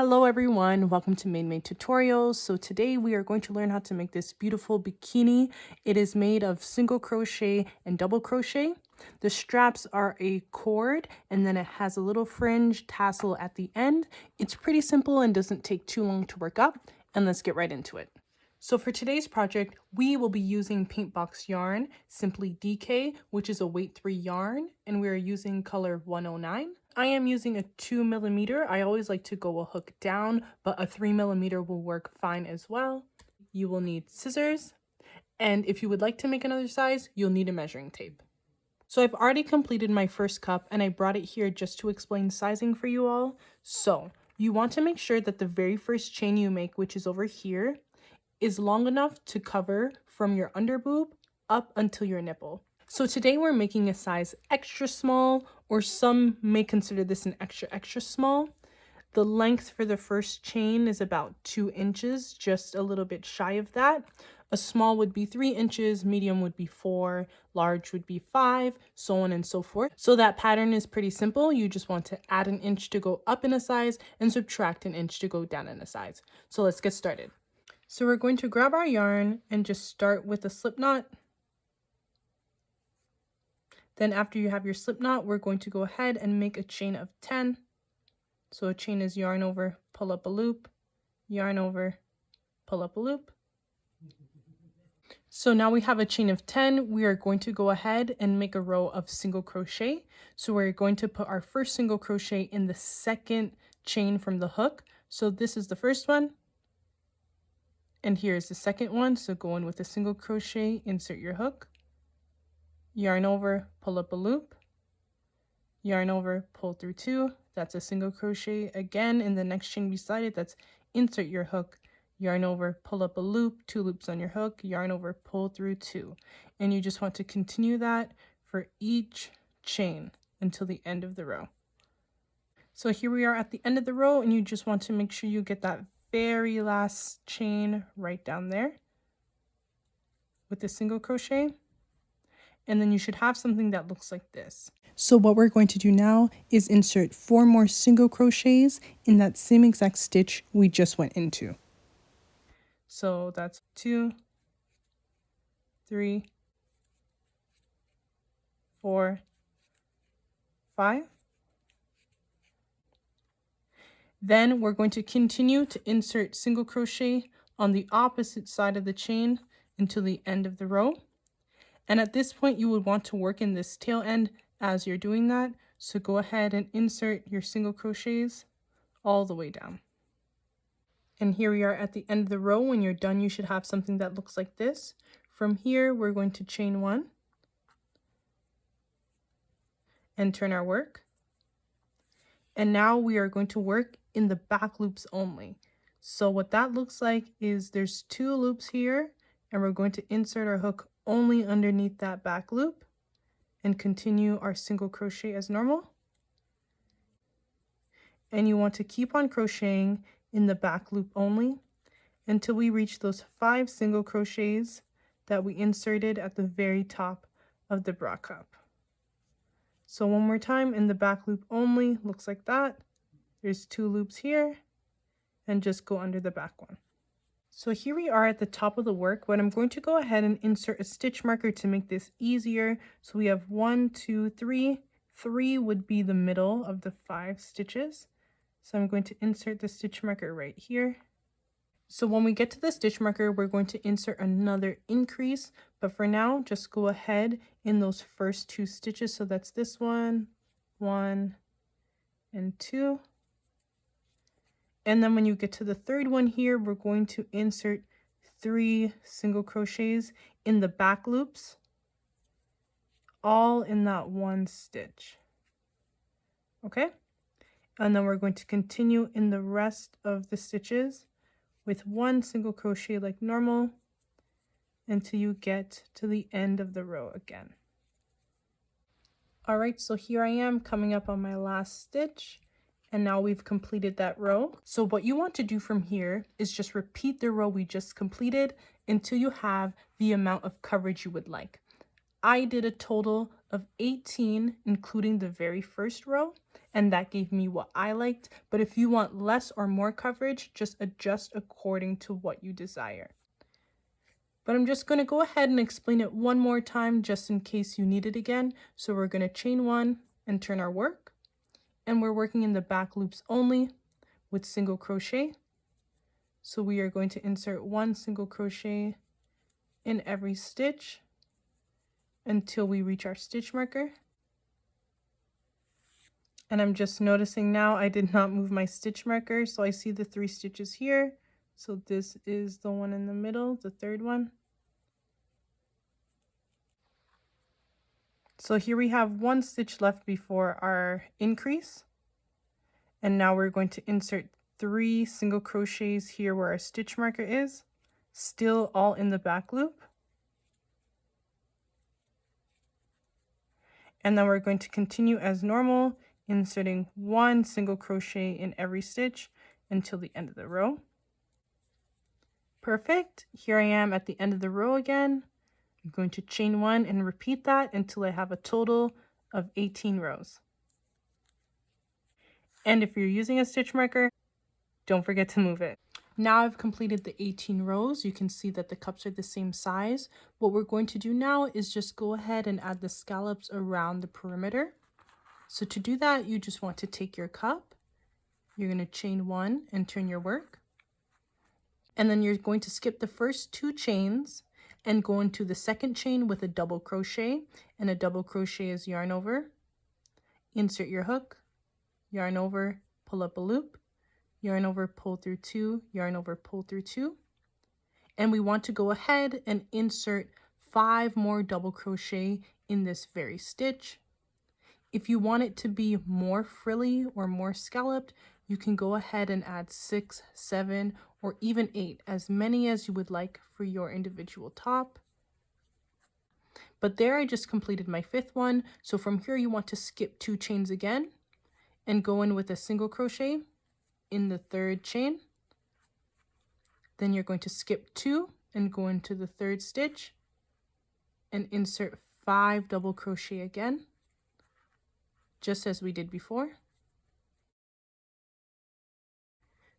Hello everyone, welcome to Made Tutorials. So today we are going to learn how to make this beautiful bikini. It is made of single crochet and double crochet. The straps are a cord and then it has a little fringe tassel at the end. It's pretty simple and doesn't take too long to work up, and let's get right into it. So for today's project, we will be using paint box yarn, Simply DK, which is a weight 3 yarn, and we are using color 109. I am using a 2mm. I always like to go a hook down, but a 3mm will work fine as well. You will need scissors, and if you would like to make another size, you'll need a measuring tape. So I've already completed my first cup, and I brought it here just to explain sizing for you all. So you want to make sure that the very first chain you make, which is over here, is long enough to cover from your under boob up until your nipple. So today we're making a size extra small, or some may consider this an extra small. The length for the first chain is about 2 inches, just a little bit shy of that. A small would be 3 inches, medium would be 4, large would be 5, so on and so forth. So that pattern is pretty simple. You just want to add an inch to go up in a size and subtract an inch to go down in a size. So let's get started. So we're going to grab our yarn and just start with a slip knot. Then after you have your slip knot, we're going to go ahead and make a chain of 10. So a chain is yarn over, pull up a loop, yarn over, pull up a loop. So now we have a chain of 10. We are going to go ahead and make a row of single crochet. So we're going to put our first single crochet in the second chain from the hook. So this is the first one. And here's the second one. So go in with a single crochet, insert your hook, yarn over, pull up a loop, yarn over, pull through 2. That's a single crochet. Again, in the next chain beside it, that's insert your hook, yarn over, pull up a loop, 2 loops on your hook, yarn over, pull through 2. And you just want to continue that for each chain until the end of the row. So here we are at the end of the row, and you just want to make sure you get that very last chain right down there with the single crochet, and then you should have something that looks like this. So what we're going to do now is insert 4 more single crochets in that same exact stitch we just went into. So that's 2, 3, 4, 5. Then we're going to continue to insert single crochet on the opposite side of the chain until the end of the row. And at this point, you would want to work in this tail end as you're doing that. So go ahead and insert your single crochets all the way down. And here we are at the end of the row. When you're done, you should have something that looks like this. From here, we're going to chain 1 and turn our work. And now we are going to work in the back loops only. So what that looks like is there's 2 loops here, and we're going to insert our hook only underneath that back loop and continue our single crochet as normal. And you want to keep on crocheting in the back loop only until we reach those 5 single crochets that we inserted at the very top of the bra cup. So one more time, in the back loop only, looks like that. There's 2 loops here, and just go under the back one. So here we are at the top of the work, but I'm going to go ahead and insert a stitch marker to make this easier. So we have 1, 2, 3. 3 would be the middle of the 5 stitches. So I'm going to insert the stitch marker right here. So when we get to the stitch marker, we're going to insert another increase, but for now, just go ahead in those first 2 stitches. So that's this one, 1, and 2. And then when you get to the third one here, we're going to insert 3 single crochets in the back loops, all in that 1 stitch. Okay? And then we're going to continue in the rest of the stitches with 1 single crochet like normal until you get to the end of the row again. All right, so here I am coming up on my last stitch, and now we've completed that row. So what you want to do from here is just repeat the row we just completed until you have the amount of coverage you would like. I did a total of 18, including the very first row, and that gave me what I liked. But if you want less or more coverage, just adjust according to what you desire. But I'm just going to go ahead and explain it one more time just in case you need it again. So we're going to chain 1 and turn our work, and we're working in the back loops only with single crochet. So we are going to insert 1 single crochet in every stitch until we reach our stitch marker. And I'm just noticing now I did not move my stitch marker, so I see the 3 stitches here. So this is the one in the middle, the third one. So here we have 1 stitch left before our increase. And now we're going to insert 3 single crochets here where our stitch marker is, still all in the back loop. And then we're going to continue as normal, inserting 1 single crochet in every stitch until the end of the row. Perfect. Here I am at the end of the row again. I'm going to chain 1 and repeat that until I have a total of 18 rows. And if you're using a stitch marker, don't forget to move it. Now I've completed the 18 rows. You can see that the cups are the same size. What we're going to do now is just go ahead and add the scallops around the perimeter. So to do that, you just want to take your cup, you're going to chain 1 and turn your work. And then you're going to skip the first 2 chains and go into the second chain with a double crochet, and a double crochet is yarn over, insert your hook, yarn over, pull up a loop, yarn over, pull through 2, yarn over, pull through 2. And we want to go ahead and insert 5 more double crochet in this very stitch. If you want it to be more frilly or more scalloped, you can go ahead and add 6, 7, or even 8, as many as you would like for your individual top. But there I just completed my 5th one. So from here you want to skip 2 chains again and go in with a single crochet in the 3rd chain. Then you're going to skip 2 and go into the 3rd stitch and insert 5 double crochet again, just as we did before.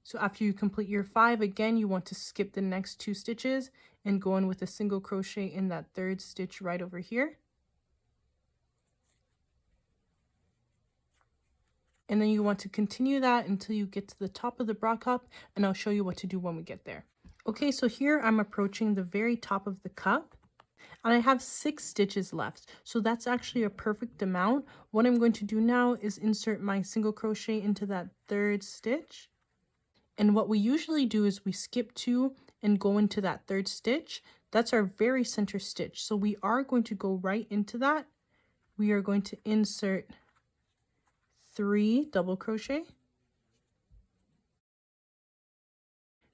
So after you complete your 5, again, you want to skip the next 2 stitches and go in with a single crochet in that 3rd stitch right over here. And then you want to continue that until you get to the top of the bra cup, and I'll show you what to do when we get there. Okay, so here I'm approaching the very top of the cup, and I have 6 stitches left. So that's actually a perfect amount. What I'm going to do now is insert my single crochet into that 3rd stitch. And what we usually do is we skip 2 and go into that 3rd stitch. That's our very center stitch. So we are going to go right into that. We are going to insert 3 double crochet.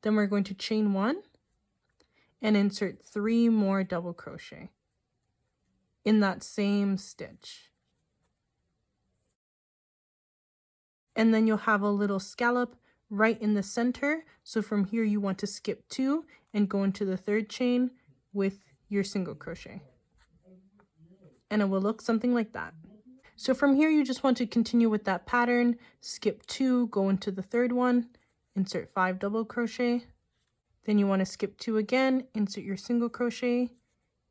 Then we're going to chain 1 and insert 3 more double crochet in that same stitch. And then you'll have a little scallop right in the center. So from here you want to skip 2 and go into the 3rd chain with your single crochet. And it will look something like that. So from here you just want to continue with that pattern, skip 2, go into the 3rd one, insert 5 double crochet. Then you want to skip 2 again, insert your single crochet,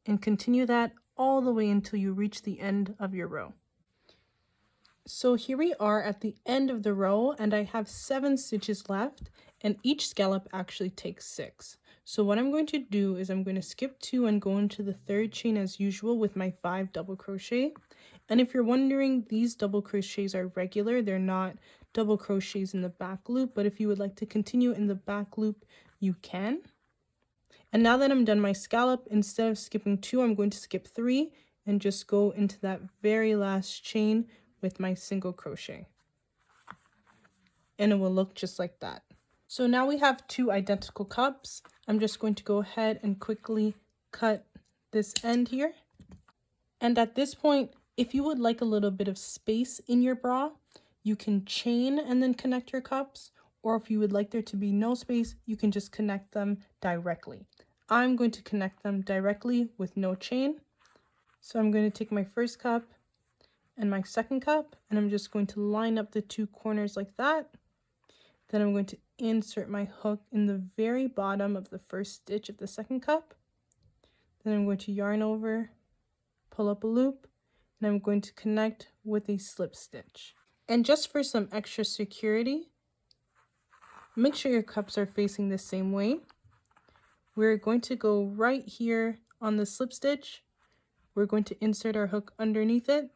and continue that all the way until you reach the end of your row. So here we are at the end of the row, and I have 7 stitches left, and each scallop actually takes 6. So what I'm going to do is I'm going to skip 2 and go into the 3rd chain as usual with my 5 double crochet. And if you're wondering, these double crochets are regular, they're not double crochets in the back loop, but if you would like to continue in the back loop, you can. And now that I'm done my scallop, instead of skipping 2, I'm going to skip 3 and just go into that very last chain with my single crochet. And it will look just like that. So now we have 2 identical cups. I'm just going to go ahead and quickly cut this end here. And at this point, if you would like a little bit of space in your bra, you can chain and then connect your cups. Or if you would like there to be no space, you can just connect them directly. I'm going to connect them directly with no chain. So I'm going to take my first cup and my second cup, and I'm just going to line up the two corners like that. Then I'm going to insert my hook in the very bottom of the first stitch of the second cup. Then I'm going to yarn over, pull up a loop, and I'm going to connect with a slip stitch. And just for some extra security, make sure your cups are facing the same way. We're going to go right here on the slip stitch. We're going to insert our hook underneath it,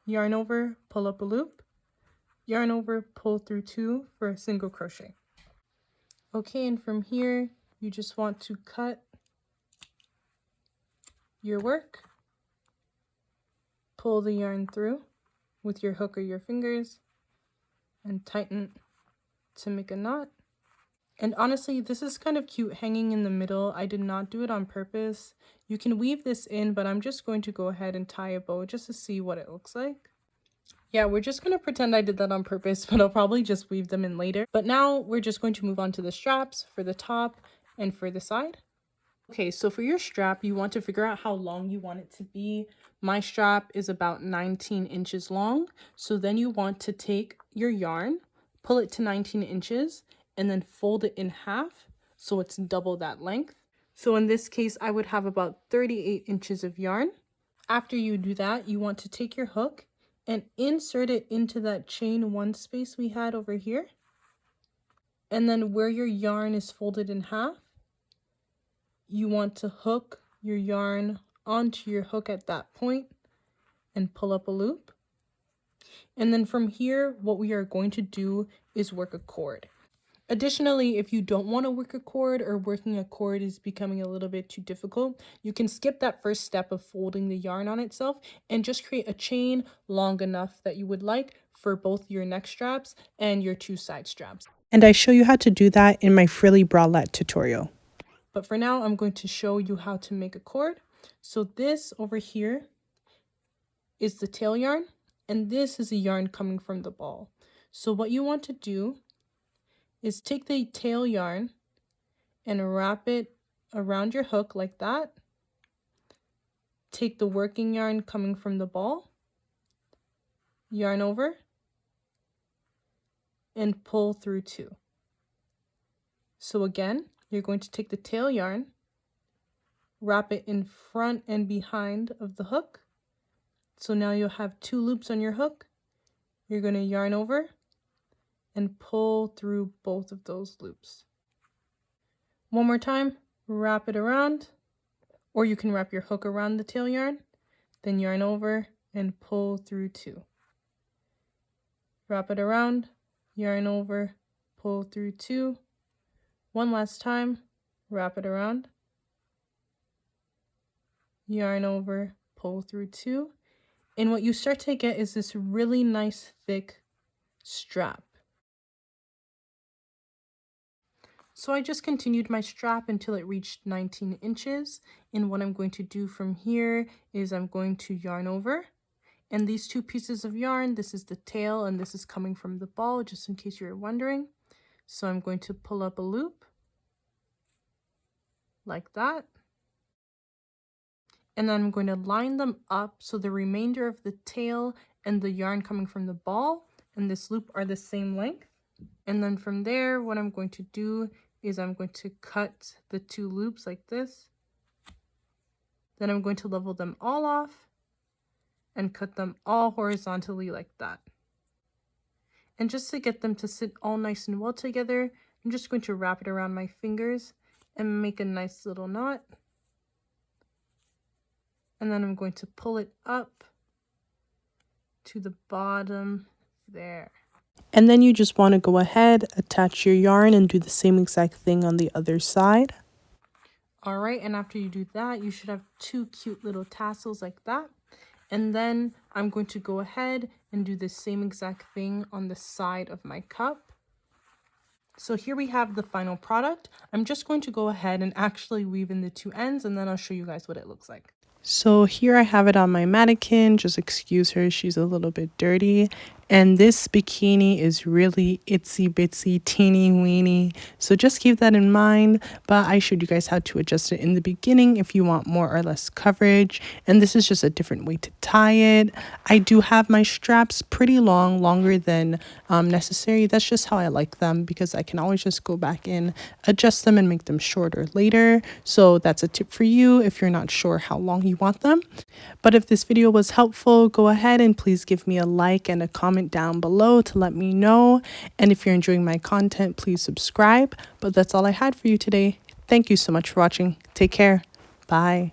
yarn over, pull up a loop, yarn over, pull through 2 for a single crochet. Okay, and from here, you just want to cut your work, pull the yarn through with your hook or your fingers, and tighten to make a knot. And honestly, this is kind of cute hanging in the middle. I did not do it on purpose. You can weave this in, but I'm just going to go ahead and tie a bow just to see what it looks like. Yeah, we're just going to pretend I did that on purpose, but I'll probably just weave them in later. But now we're just going to move on to the straps for the top and for the side. Okay, so for your strap, you want to figure out how long you want it to be. My strap is about 19 inches long. So then you want to take your yarn, pull it to 19 inches, and then fold it in half so it's double that length. So in this case, I would have about 38 inches of yarn. After you do that, you want to take your hook and insert it into that chain 1 space we had over here. And then where your yarn is folded in half, you want to hook your yarn onto your hook at that point and pull up a loop. And then from here, what we are going to do is work a cord. Additionally, if you don't want to work a cord or working a cord is becoming a little bit too difficult, you can skip that first step of folding the yarn on itself and just create a chain long enough that you would like for both your neck straps and your 2 side straps. And I show you how to do that in my frilly bralette tutorial. But for now, I'm going to show you how to make a cord. So this over here is the tail yarn, and this is a yarn coming from the ball. So what you want to do is take the tail yarn and wrap it around your hook like that. Take the working yarn coming from the ball, yarn over, and pull through 2. So again, you're going to take the tail yarn, wrap it in front and behind of the hook. So now you'll have 2 loops on your hook. You're going to yarn over and pull through both of those loops. One more time, wrap it around, or you can wrap your hook around the tail yarn, then yarn over and pull through 2. Wrap it around, yarn over, pull through 2. One last time, wrap it around, yarn over, pull through 2. And what you start to get is this really nice thick strap. So I just continued my strap until it reached 19 inches. And what I'm going to do from here is I'm going to yarn over. And these 2 pieces of yarn, this is the tail and this is coming from the ball, just in case you're wondering. So I'm going to pull up a loop like that. And then I'm going to line them up so the remainder of the tail and the yarn coming from the ball and this loop are the same length. And then from there, what I'm going to do is I'm going to cut the 2 loops like this. Then I'm going to level them all off and cut them all horizontally like that. And just to get them to sit all nice and well together, I'm just going to wrap it around my fingers and make a nice little knot. And then I'm going to pull it up to the bottom there. And then you just want to go ahead, attach your yarn and do the same exact thing on the other side. All right, and after you do that, you should have 2 cute little tassels like that. And then I'm going to go ahead and do the same exact thing on the side of my cup. So here we have the final product. I'm just going to go ahead and actually weave in the 2 ends and then I'll show you guys what it looks like. So here I have it on my mannequin. Just excuse her, she's a little bit dirty. And this bikini is really itsy bitsy teeny weeny, so just keep that in mind. But I showed you guys how to adjust it in the beginning if you want more or less coverage, and this is just a different way to tie it. I do have my straps pretty long, longer than necessary. That's just how I like them, because I can always just go back in, adjust them, and make them shorter later. So that's a tip for you if you're not sure how long you want them. But if this video was helpful, go ahead and please give me a like and a comment down below to let me know. And if you're enjoying my content, please subscribe. But that's all I had for you today. Thank you so much for watching. Take care. Bye.